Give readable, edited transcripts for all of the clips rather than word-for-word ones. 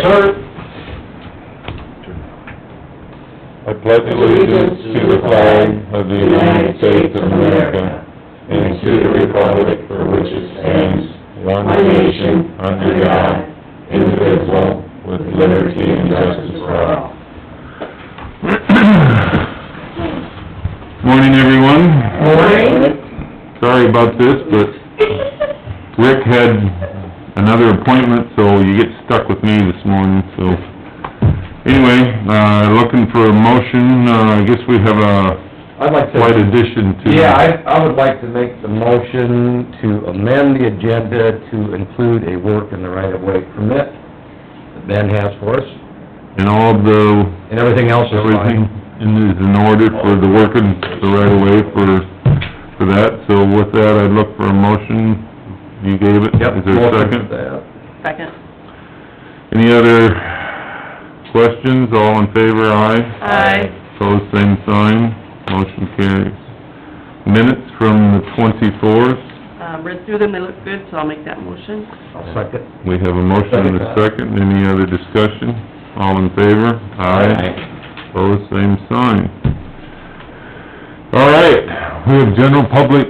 sir. I pledge allegiance to the flag of the United States of America and to the republic for which it stands, one nation, under God, indivisible, with liberty and justice for all. Morning, everyone. Morning. Sorry about this, but Rick had another appointment, so you get stuck with me this morning, so... Anyway, looking for a motion, I guess we have I'd like to... slight addition to... Yeah, I would like to make the motion to amend the agenda to include a work in the right-of-way permit that Ben has for us. And all of the... And everything else is Everything fine. is in order for the work in the right-of-way for that. So with that, I'd look for a motion. You gave it? Yep. Is there a motion second? for that. Second. Any other questions? All in favor, aye? Aye. Pose same sign, motion carries. Minutes from the 24th, Read through them, they look good, so I'll make that motion. I'll second. we have a motion and a second, any other discussion? All in favor? Aye. Pose same sign. All right, we have general public,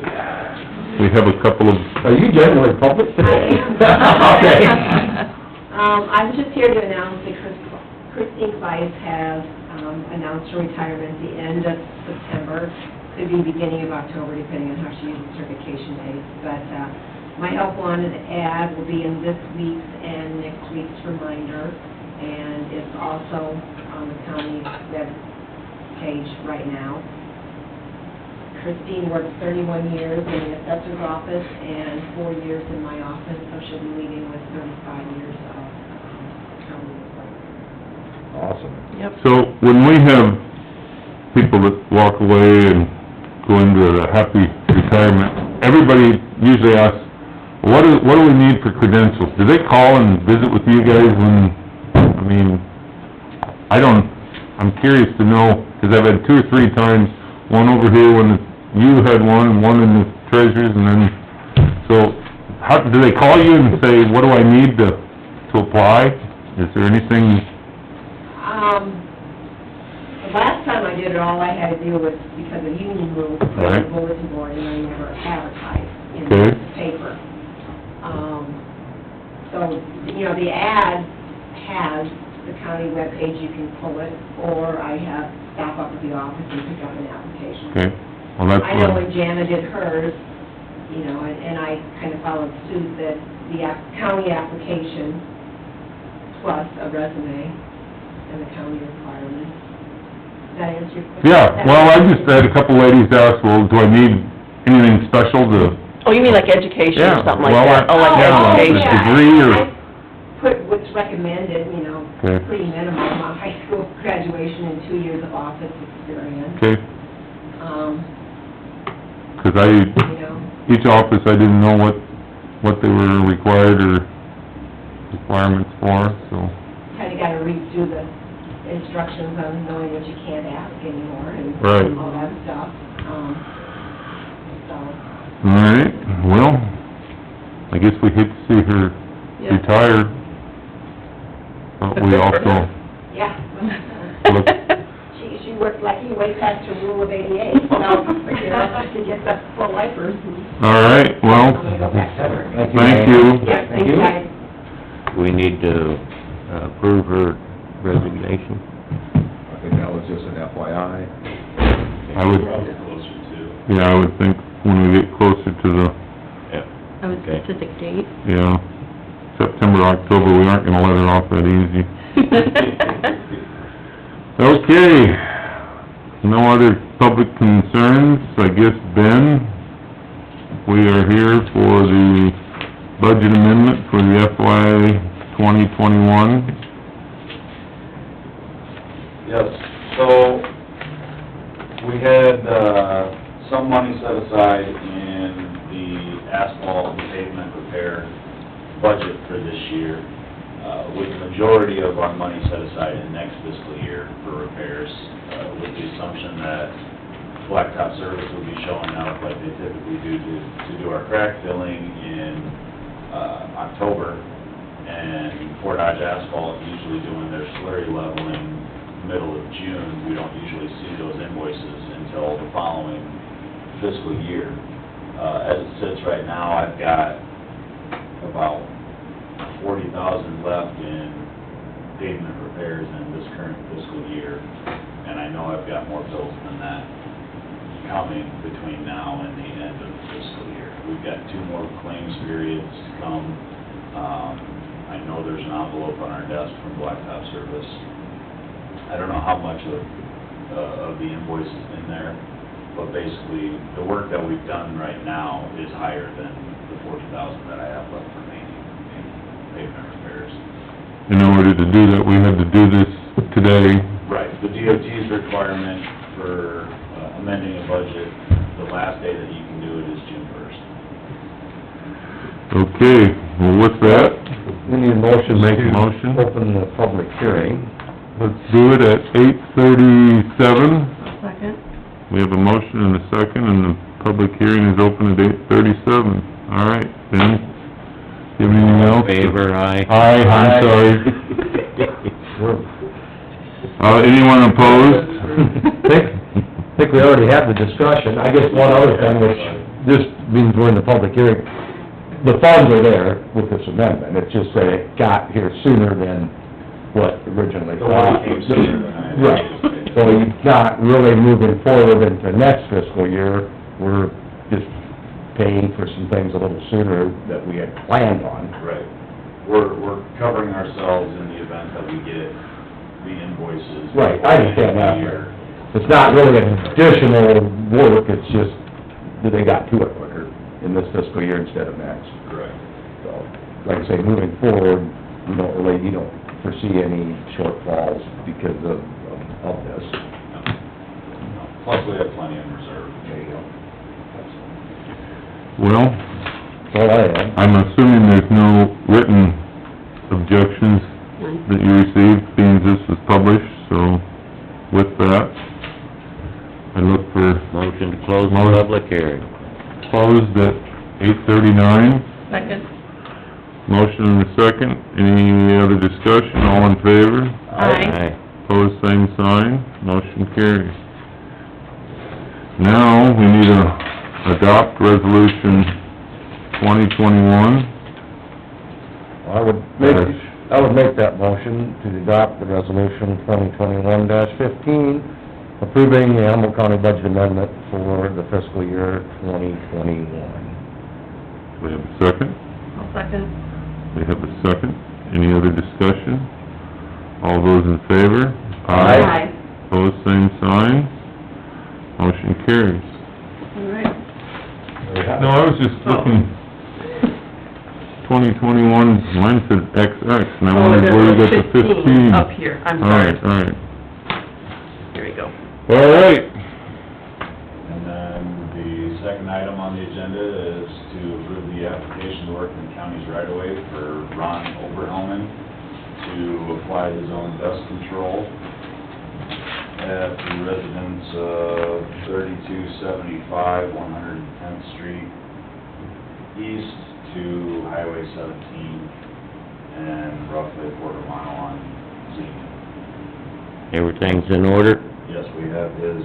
we have a couple of... Are you generally public today? Okay. I was just here to announce that Christine Weiss has announced her retirement at the end of September. Could be beginning of October, depending on how she uses her vacation days. But my help wanted ad will be in this week's and next week's reminder, and it's also on the county web page right now. Christine worked 31 years in the assessor's office and 4 years in my office, so she'll be leaving with 35 years of county work. Awesome. Yep. So, when we have people that walk away and go into a happy retirement, everybody usually asks, what do we need for credentials? Do they call and visit with you guys when, I mean, I'm curious to know, because I've had 2 or 3 times, one over here when you had one, and one in the treasurer's, and then, so, how, do they call you and say, what do I need to apply? Is there anything? The last time I did it, all I had to do was, because of union rules, put Right. a bulletin board, and I never advertised in Okay. the paper. So, you know, the ad has the county webpage, you can pull it, or I have staff up at the office and pick up an application. Okay, well, that's I know what, when Jana did hers, you know, and I kind of followed suit that the county application plus a resume and the county requirements. Does that answer your question? yeah, well, I just had a couple ladies ask, well, do I need anything special to... Oh, you mean like education or something like well, that? Oh, like yeah, education. a degree or... I put what's recommended, you know, Okay. pretty minimum, a high school graduation and 2 years of office experience. Okay, because You know, each office, I didn't know what they were required or requirements for, so... kinda gotta read through the instructions on knowing what you can't ask anymore and Right. all that stuff. So, All right, well, I guess we hate to see her Yep. retire, but we also yeah. look... She worked like you way past her rule of 88, so, you know, to get the full lifers. All right, well, I'm gonna go back to her. thank you. Yeah, thank you guys. We need to approve her resignation. I think that was just an FYI. I would, yeah, I would think when we get closer to the, Of a Okay. specific date. yeah, September, October, we aren't gonna let her off that easy. Okay, no other public concerns, I guess, Ben, we are here for the budget amendment for the FY 2021. Yes, so we had, some money set aside in the asphalt and pavement repair budget for this year, with the majority of our money set aside in next fiscal year for repairs, with the assumption that Blacktop Service will be showing up like they typically do to do our crack filling in October, And Fort Dodge Asphalt usually doing their slurry leveling middle of June. We don't usually see those invoices until the following fiscal year. As it sits right now, I've got about 40,000 left in pavement repairs in this current fiscal year, and I know I've got more bills than that coming between now and the end of the fiscal year. We've got 2 more claims periods to come. I know there's an envelope on our desk from Blacktop Service. I don't know how much of the invoice is in there, but basically, the work that we've done right now is higher than the 40,000 that I have left remaining in pavement repairs. In order to do that, we had to do this today. Right, the DOT's requirement for amending a budget, the last day that you can do it is June 1st. Okay, well, with that, We need a motion Make a to motion. open the public hearing. let's do it at 8:37. Second? We have a motion and a second, and the public hearing is open at 8:37. All right, Ben, you have anything else? Favor, aye. Aye, I'm sorry. Anyone opposed? I think we already had the discussion. I guess one other thing, which this means we're in the public hearing, the funds are there with this amendment. It's just that it got here sooner than what originally The thought. one came sooner than I Right. anticipated. So you're not really moving forward into next fiscal year. We're just paying for some things a little sooner that we had planned on. Right. We're covering ourselves in the event that we get the invoices. Right, I understand that. Year. It's not really an additional work, it's just that they got to it quicker in this fiscal year instead of next. Correct. So, like I say, moving forward, you don't foresee any shortfalls because of this. No. Plus, we have plenty in reserve. There you go. Well, That's all I have. I'm assuming there's no written objections that you received, being this was published, so with that, I look for Motion to close the public hearing. closed at 8:39. Second? Motion and a second. Any other discussion? All in favor? Aye. Pose same sign. Motion carries. Now, we need to adopt resolution 2021. I would make that motion to adopt the resolution 2021-15, approving the Humboldt County budget amendment for the fiscal year 2021. We have a second. I'll second. We have a second. Any other discussion? All those in favor? Aye. Pose same sign. Motion carries. All right. No, I was just looking, 2021, mine said XX, and I wondered where you got the 15. Up here, I'm All sorry. right, all right. Here we go. All right. And then the second item on the agenda is to approve the application to work in the county's right-of-way for Ron Oberhelman to apply his own dust control at the residence of 3275 110th Street East to Highway 17 and roughly a quarter mile on Xenia. Everything's in order? Yes, we have his,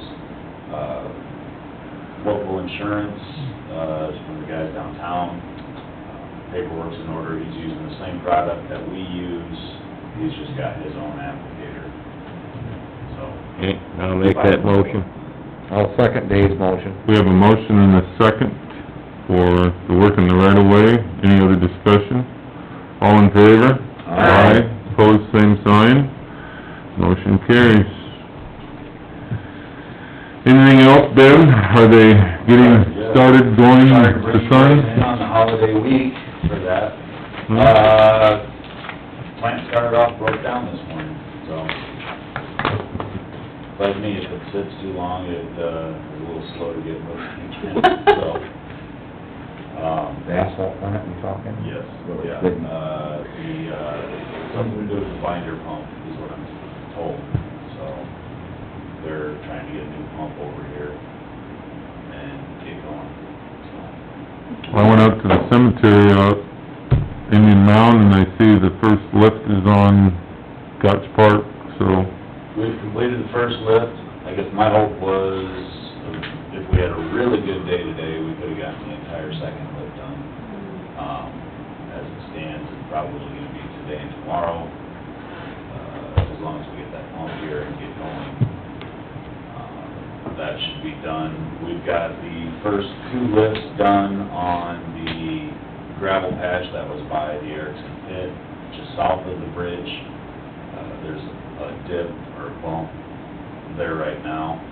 local insurance, from the guys downtown. Paperwork's in order, he's using the same product that we use, he's just got his own applicator, so. Okay, I'll make that motion. I'll second Dave's motion. We have a motion and a second for the work in the right-of-way. Any other discussion? All in favor? Aye. Pose same sign. Motion carries. Anything else, Ben? Are they getting started going to sun? In on the holiday week for that. Plant started off, broke down this morning, so. Like me, if it sits too long, it's a little slow to get moving again, so. The asphalt plant you talking? Yes, Well, yeah, good. something to do with the binder pump is what I'm told, so they're trying to get a new pump over here and get going, so. I went out to the cemetery out Indian Mound, and I see the first lift is on Scotch Park, so, We've completed the first lift. I guess my hope was, if we had a really good day today, we could've gotten the entire second lift done. As it stands, it's probably gonna be today and tomorrow, as long as we get that pump here and get going. That should be done. We've got the first two lifts done on the gravel patch that was by the Erickson pit, just south of the bridge. There's a dip or a bump there right now.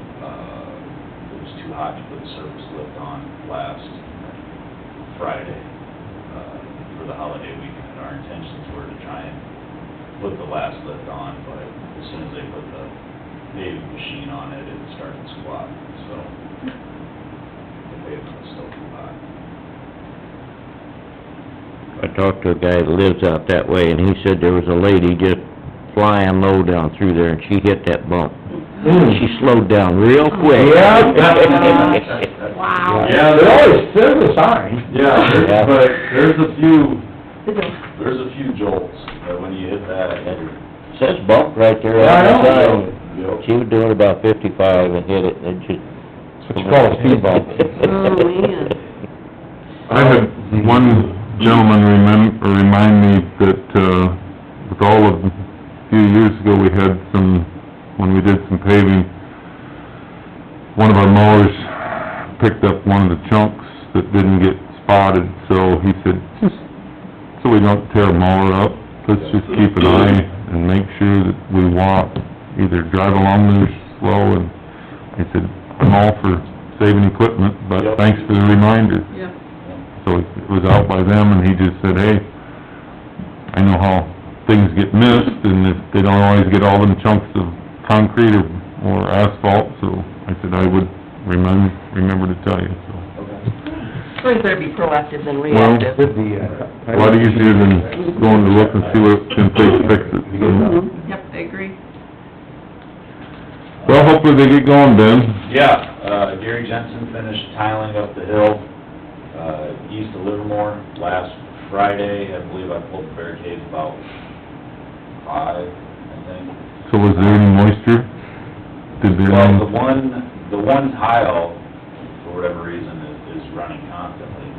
It was too hot to put the surface lift on last Friday for the holiday weekend. Our intentions were to try and put the last lift on, but as soon as they put the paving machine on it, it started to squat, so the pavement was still too hot. I talked to a guy that lives out that way, and he said there was a lady just flying low down through there, and she hit that bump. She slowed down real quick. Yeah. Wow. Yeah, There's a sign. Yeah, Yeah. but there's a few jolts, that when you hit that, you're... Says bump right there Yeah, I on the know. sign. Yep. She was doing about 55 and hit it, and it just... That's what you call a speed bump. Oh, man. I had one gentleman remind me that, with all of, a few years ago, we had some, when we did some paving, one of our mowers picked up one of the chunks that didn't get spotted, so he said, just so we don't tear a mower up, let's just keep an eye and make sure that we walk, either drive along there slow, and I said, I'm all for saving equipment, but Yep. thanks for the reminder. Yeah. So it was out by them, and he just said, hey, I know how things get missed, and if they don't always get all them chunks of concrete or asphalt, so I said I would remember to tell you, so. So you better be proactive than Well, reactive. a lot easier than going to look and see what can fix it, so. Mhm. Yep, I agree. Well, hopefully they get going, Ben. Yeah, Gary Jensen finished tiling up the hill, east of Livermore last Friday. I believe I pulled the barricades about 5, I think. So was there any moisture? Did there Well, any... the one tile, for whatever reason, is running constantly.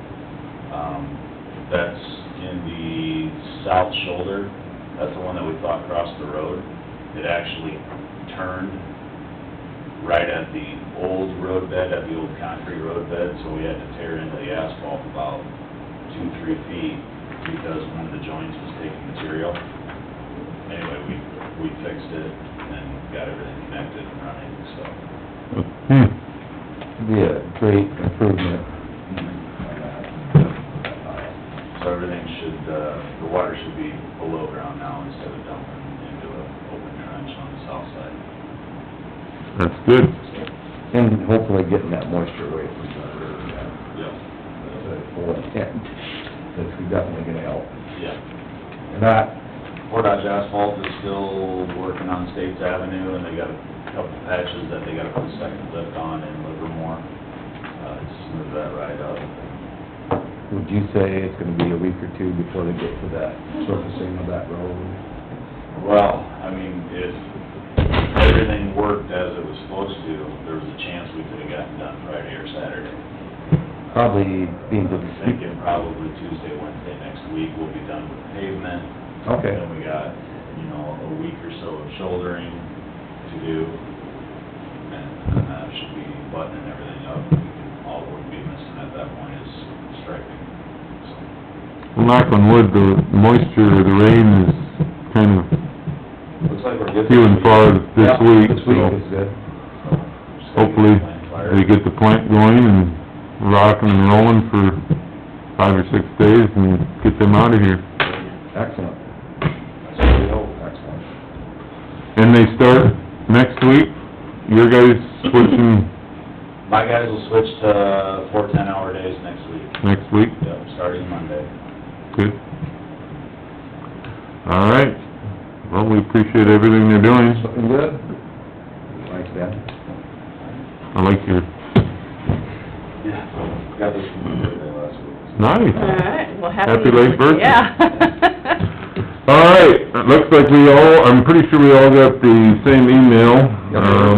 That's in the south shoulder. That's the one that we thought crossed the road. It actually turned right at the old roadbed, at the old concrete roadbed, so we had to tear into the asphalt about 2-3 feet because one of the joints was taking material. Anyway, we fixed it and got everything connected and running, so. Be a great improvement. So everything should, the water should be below ground now instead of dumping into an open trench on the south side. That's good. And hopefully getting that moisture away from the road. Yep. That's the full intent. That's definitely gonna help. Yeah. And that, Fort Dodge Asphalt is still working on States Avenue, and they got a couple patches that they gotta put a second lift on in Livermore, to smooth that right up. would you say it's gonna be a week or two before they get to that surfacing of that road? Well, I mean, if everything worked as it was supposed to, there was a chance we could've gotten done Friday or Saturday. Probably being I'm thinking probably Tuesday, Wednesday next week, we'll be done with pavement. Okay. Then we got, a week or so of shouldering to do, and then that should be buttoning everything up. All that would be missing at that point is striping, so. Well, knock on wood, the moisture or the rain is kind of Looks like we're good. few and far this Yeah, week, This week so is good. hopefully they get the plant going and rocking and rolling for 5 or 6 days and get them out of here. Excellent, That's what we hope. excellent. And they start next week, your guys switching My guys will switch to 4 10-hour days next week. next week? Yep, starting Monday. Good. All right. Well, we appreciate everything they're doing. Looking good. Thanks, Ben. I like your, Yeah. Got this from the birthday last week, so. Nice. All right, well, Happy late birthday. Yeah. All right, it looks like I'm pretty sure we all got the same email,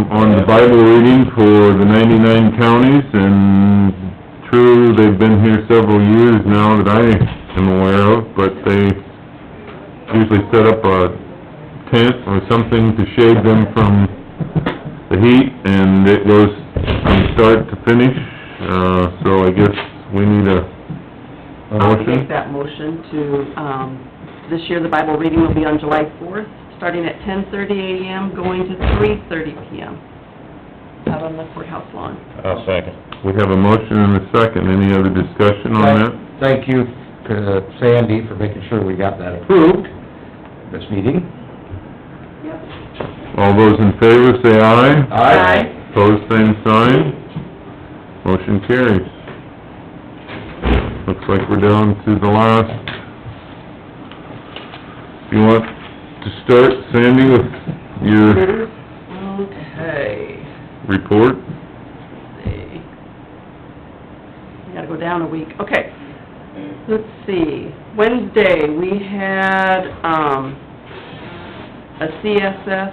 on the Bible reading for the 99 counties, and true, they've been here several years now that I am aware of, but they usually set up a tent or something to shade them from the heat, and it goes from start to finish, so I guess we need a I'll motion. make that motion to, this year the Bible reading will be on July 4th, starting at 10:30 a.m., going to 3:30 p.m. out on the courthouse lawn. I'll second. We have a motion and a second. Any other discussion on that? Thank you to Sandy for making sure we got that approved, this meeting. All those in favor, say aye. Aye. Pose same sign. Motion carries. Looks like we're down to the last. You want to start, Sandy, with your Okay. report? Let's see. We gotta go down a week. Okay. Let's see. Wednesday, we had, a CSS,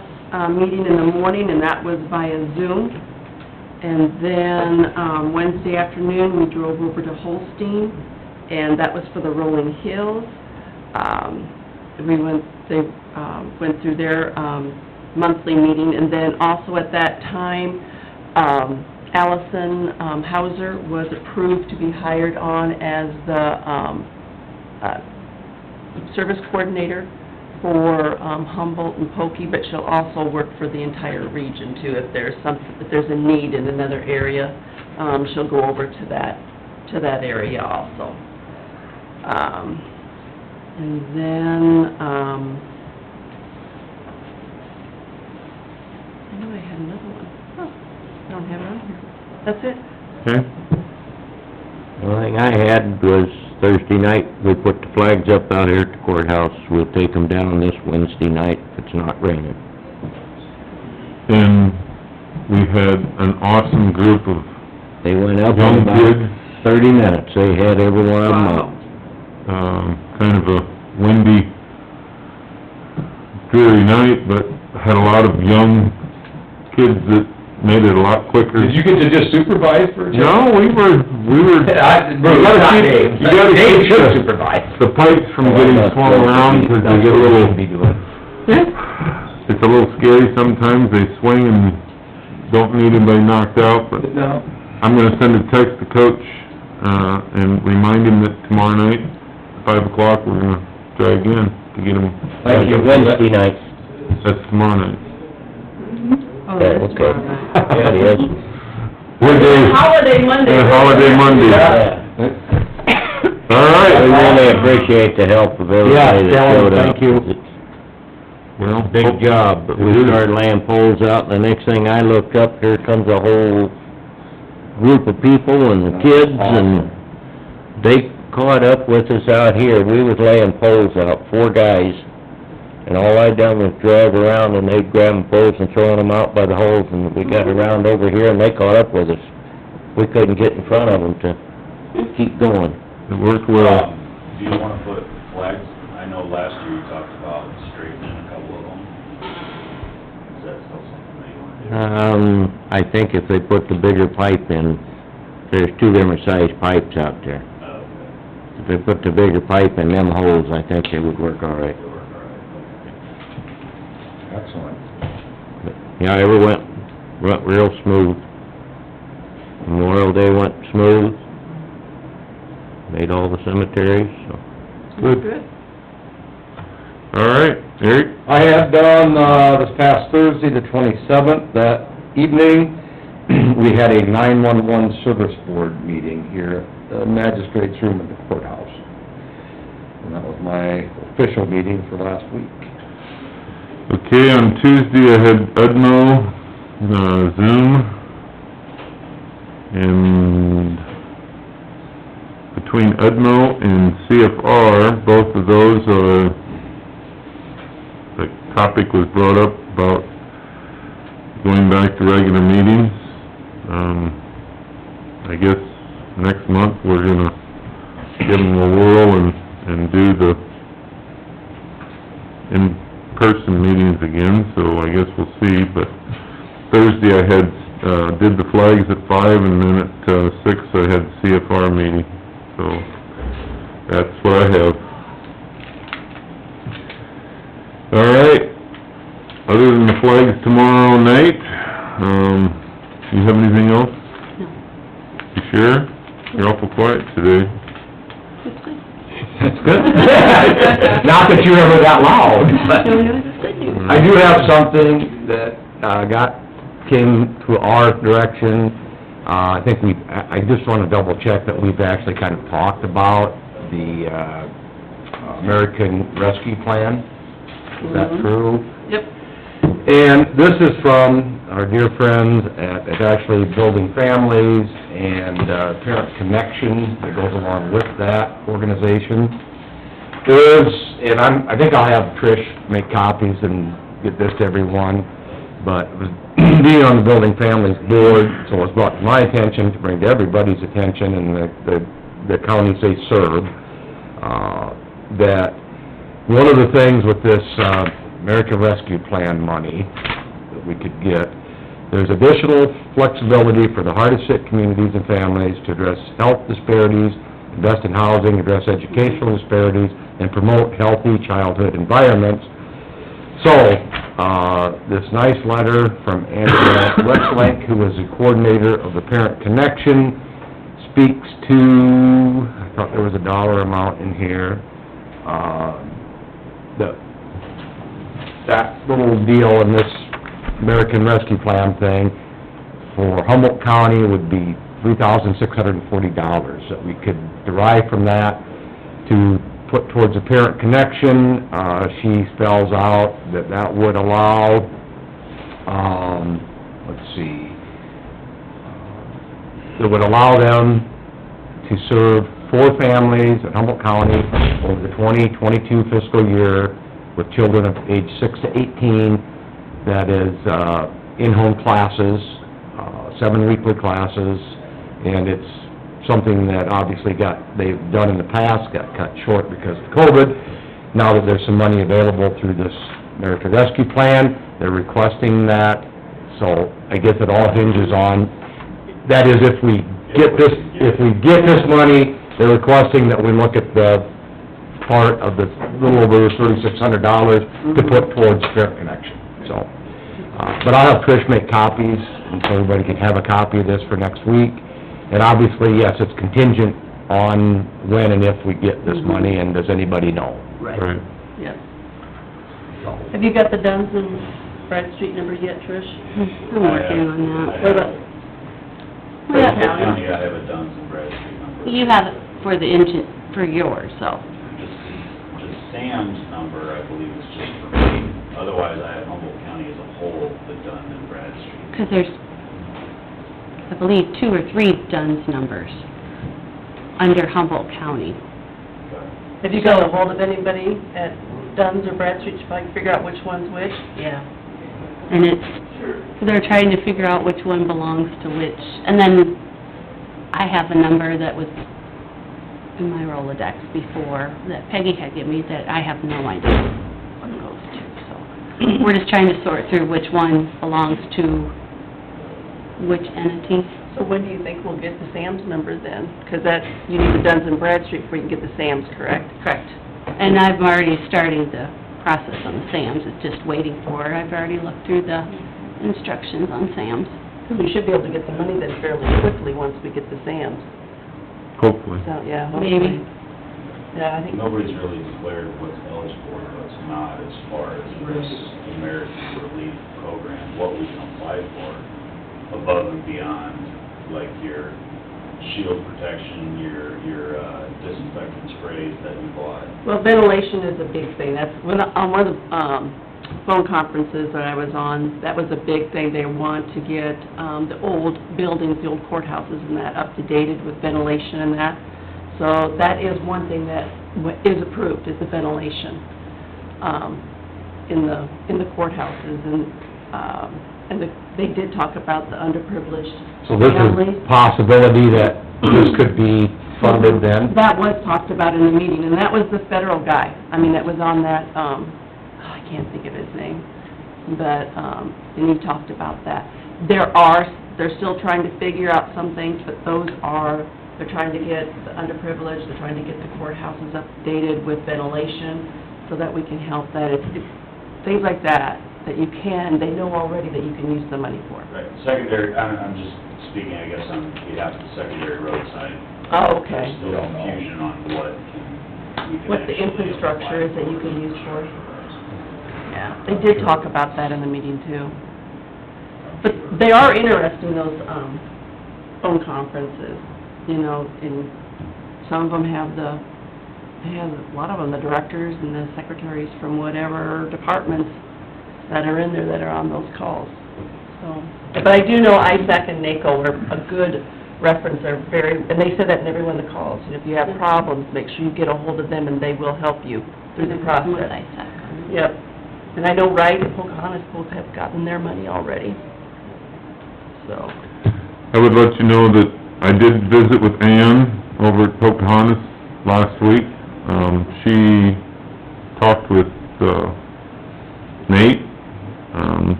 meeting in the morning, and that was via Zoom. And then, Wednesday afternoon, we drove over to Holstein, and that was for the Rolling Hills. They went through their, monthly meeting, and then also at that time, Allison, Hauser was approved to be hired on as the, service coordinator for, Humboldt and Pokey, but she'll also work for the entire region too. If there's a need in another area, she'll go over to that area also. And then, I know I had another one. Oh, I don't have it on here. That's it. Okay. The only thing I had was Thursday night, we put the flags up out here at the courthouse. We'll take them down this Wednesday night if it's not raining. And we had an awesome group of They went up in young about kids, 30 minutes. They had every one of them up. kind of a windy, dreary night, but had a lot of young kids that made it a lot quicker. Did you get to just supervise for a change? No, we were, Dave should have supervised. the pipes from getting swung around, because they get a little, it's a little scary sometimes, they swing and don't need anybody knocked out, but No. I'm gonna send a text to Coach, and remind him that tomorrow night, 5 o'clock, we're gonna try again to get him. Thank you. Wednesday night. That's tomorrow night. Oh, that's Okay. tomorrow night. Yeah, it is. What day? Holiday Monday. Holiday Monday. All I right. really appreciate the help of Yeah, everybody that Ellen, showed up. thank you. Well, Big job, but we started laying poles out, and the next thing I looked up, here comes a whole group of people and kids, and they caught up with us out here. We was laying poles out, 4 guys, and all I done was drive around, and they'd grabbing poles and throwing them out by the holes, and we got around over here, and they caught up with us. We couldn't get in front of them to keep going. it worked well. Do you wanna put flags? I know last year you talked about straightening a couple of them. Is that still something that you wanna do? I think if they put the bigger pipe in, there's 2 different sized pipes out there. If they put the bigger pipe in them holes, I think they would work all right. It'll work all right. Excellent. Yeah, it went real smooth. Memorial Day went smooth. Made all the cemeteries, so. Good. All right, Eric? I had done, this past Thursday, the 27th, that evening, we had a 911 service board meeting here at the magistrate's room at the courthouse. And that was my official meeting for last week. Okay, on Tuesday I had Udmo, Zoom, and between Udmo and CFR, both of those, the topic was brought up about going back to regular meetings. I guess next month we're gonna give them a whirl and do the in-person meetings again, so I guess we'll see, but Thursday I had, did the flags at 5, and then at 6 I had CFR meeting, so that's what I have. All right, other than the flags tomorrow night, you have anything else? No. You sure? You're awful quiet today. It's good. That's good. Not that you're ever that loud, but... No, it's good news. I do have something that, came to our direction. I think I just wanna double check that we've actually kind of talked about the, American Rescue Plan. Is that true? Yep. And this is from our dear friends at actually Building Families and Parent Connection that goes along with that organization. There's, and I think I'll have Trish make copies and get this to everyone, but it was being on the Building Families Board, so it was brought to my attention to bring to everybody's attention and the counties they serve, that one of the things with this American Rescue Plan money that we could get, there's additional flexibility for the hardest hit communities and families to address health disparities, invest in housing, address educational disparities, and promote healthy childhood environments. So, this nice letter from Andrea Westlake, who is the coordinator of the Parent Connection, speaks to, I thought there was a dollar amount in here, that little deal in this American Rescue Plan thing for Humboldt County would be $3,640 that we could derive from that to put towards a Parent Connection. She spells out that that would allow, let's see, that would allow them to serve 4 families in Humboldt County over the 2022 fiscal year with children of age 6 to 18. That is, in-home classes, 7 weekly classes, and it's something that obviously they've done in the past, got cut short because of COVID. Now that there's some money available through this American Rescue Plan, they're requesting that, so I guess it all hinges on, that is, if we get this money, they're requesting that we look at the part of the little over $3,600 to put towards Parent Connection, so. But I'll have Trish make copies, and so everybody can have a copy of this for next week. And obviously, yes, it's contingent on when and if we get this money, and does anybody know? Right, Right. yes. Have you got the Duns and Bradstreet numbers yet, Trish? I'm working on that. What about? Humboldt County, I have a Duns and Bradstreet number. You have it for the engine, for yours, so. The Sam's number, I believe, is just for me. Otherwise, I have Humboldt County as a whole, the Dun and Bradstreet. Because there's, I believe, 2 or 3 Duns numbers under Humboldt County. Have you got a hold of anybody at Duns or Bradstreet to probably figure out which one's which? Yeah. And they're trying to figure out which one belongs to which. And then I have a number that was in my Rolodex before, that Peggy had given me, that I have no idea what it goes to, so. We're just trying to sort through which one belongs to which entity. So when do you think we'll get the Sam's number then? Because that, you need the Duns and Bradstreet before you can get the Sam's, correct? Correct. And I've already started the process on the Sam's, it's just waiting for, I've already looked through the instructions on Sam's. We should be able to get the money then fairly quickly once we get the Sam's. Hopefully. So, yeah, hopefully. Maybe. Yeah, I think... Nobody's really declared what's eligible and what's not as far as this American Relief Program, what we can apply for above and beyond, like your shield protection, your disinfectant sprays that you bought. Well, ventilation is a big thing. That's, on one of the, phone conferences that I was on, that was a big thing. They want to get, the old buildings, the old courthouses and that up to dated with ventilation and that. So that is one thing that is approved, is the ventilation, in the courthouses, and they did talk about the underprivileged So this families. is possibility that this could be funded then? That was talked about in the meeting, and that was the federal guy. I mean, that was on that, I can't think of his name, but, and he talked about that. They're still trying to figure out some things, but they're trying to get the underprivileged, they're trying to get the courthouses updated with ventilation, so that we can help that. It's things like that, that you can, they know already that you can use the money for. Right, secondary, I'm just speaking, I guess, on behalf of the secondary road side. Oh, okay. There's still confusion on What the infrastructure is that you can use for. Yeah, they did talk about that in the meeting too. But they are interested in those, phone conferences, you know, and some of them have a lot of them, the directors and the secretaries from whatever departments that are in there that are on those calls, so. But I do know ISAC and NACO are a good reference, they're very, and they said that in every one of the calls. And if you have problems, make sure you get a hold of them and they will help you through the process. With ISAC. Yep. And I know Wright and Pocahontas both have gotten their money already, so. I would let you know that I did visit with Ann over at Pocahontas last week. She talked with, Nate,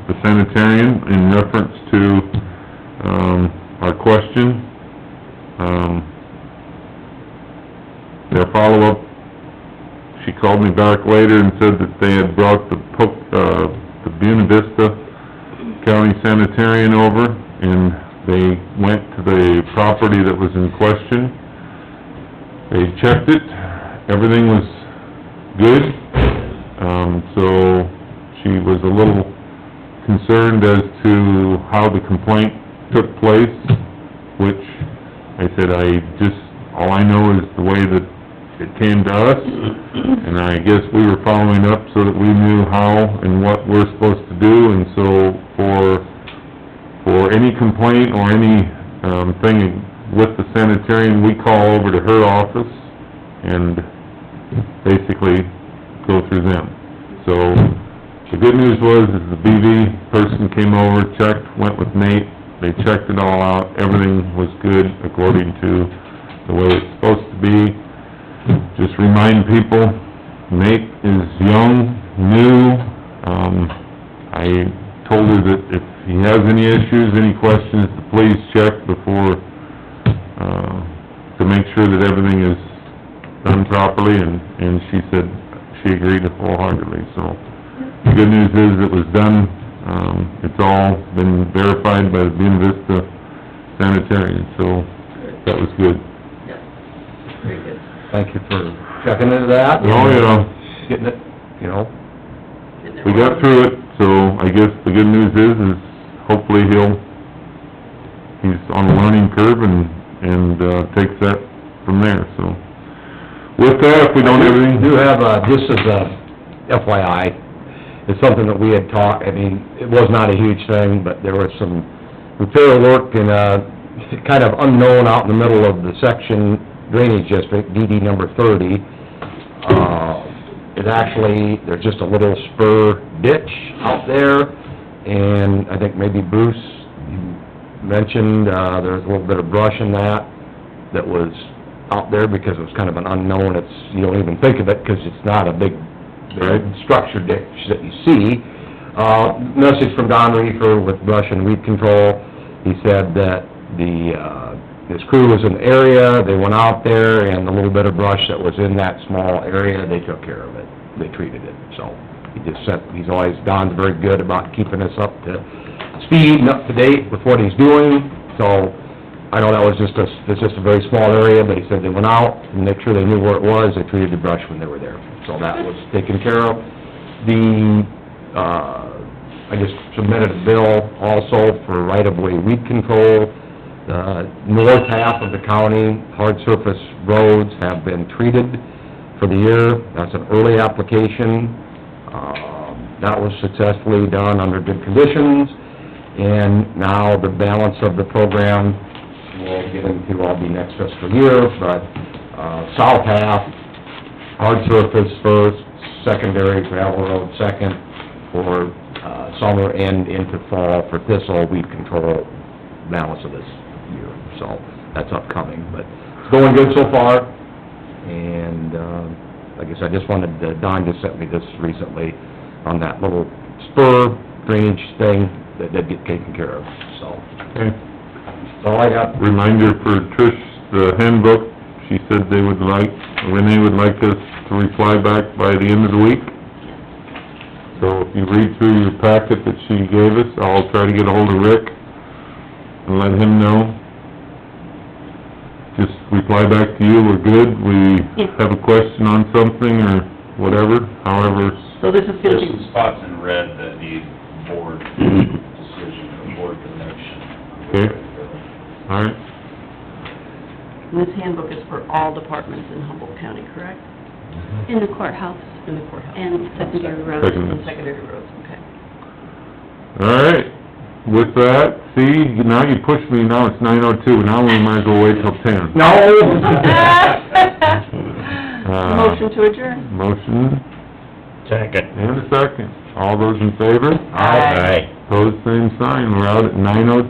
the sanitarian, in reference to, our question. Their follow-up, she called me back later and said that they had brought the Buena Vista County Sanitarian over, and they went to the property that was in question. They checked it, everything was good, so she was a little concerned as to how the complaint took place, which I said, all I know is the way that it came to us, and I guess we were following up so that we knew how and what we're supposed to do, and so for any complaint or any, thing with the sanitarian, we call over to her office and basically go through them. So, the good news was, is the BV person came over, checked, went with Nate, they checked it all out, everything was good according to the way it's supposed to be. Just remind people, Nate is young, new, I told her that if he has any issues, any questions, to please check before, to make sure that everything is done properly, and she said she agreed wholeheartedly, so. The good news is it was done, it's all been verified by the Buena Vista Sanitarian, so that was good. Yep, very good. Thank you for checking into that. Oh, yeah. Getting it, you know, We got through it, so I guess the good news is hopefully he's on a learning curve and takes that from there, so. With that, if we don't have anything... We do have, just as a FYI, it's something that we had talked, I mean, it was not a huge thing, but there was some repair work and, kind of unknown out in the middle of the section drainage district, DD number 30. It actually, there's just a little spur ditch out there, and I think maybe Bruce, you mentioned, there's a little bit of brush in that was out there because it was kind of an unknown. You don't even think of it because it's not a big structure ditch that you see. Message from Don Reefer with brush and weed control. He said that his crew was in the area, they went out there, and the little bit of brush that was in that small area, they took care of it. They treated it, so Don's very good about keeping us up to speed and up to date with what he's doing, so I know that was it's just a very small area, but he said they went out and make sure they knew where it was, they treated the brush when they were there, so that was taken care of. I just submitted a bill also for right-of-way weed control. The north half of the county, hard surface roads have been treated for the year. That's an early application. That was successfully done under good conditions, and now the balance of the program we'll get into all the next fiscal year, but south half, hard surface first, secondary gravel road second, for summer and into fall for thistle weed control balance of this year, so that's upcoming. But going good so far, and, I guess I just wanted, Don just sent me this recently on that little spur drainage thing that did get taken care of, so. Okay. That's all I got. Reminder for Trish, the handbook, she said they would like, Renee would like us to reply back by the end of the week. So if you read through your packet that she gave us, I'll try to get ahold of Rick and let him know. Just reply back to you, we're good, we have a question on something or whatever, however. So this is There's gonna some be, spots in red that need board decision or board direction. Okay. All right, this handbook is for all departments in Humboldt County, correct? In the courthouse In the courthouse. and secondary roads. Second. And secondary roads, okay. all right. With that, see, now you pushed me, now it's 9:02, now we might as well wait till 10. No! Motion to adjourn. Motion, Second. and a second. All those in favor? Aye. Pose same sign, we're out at 9:02.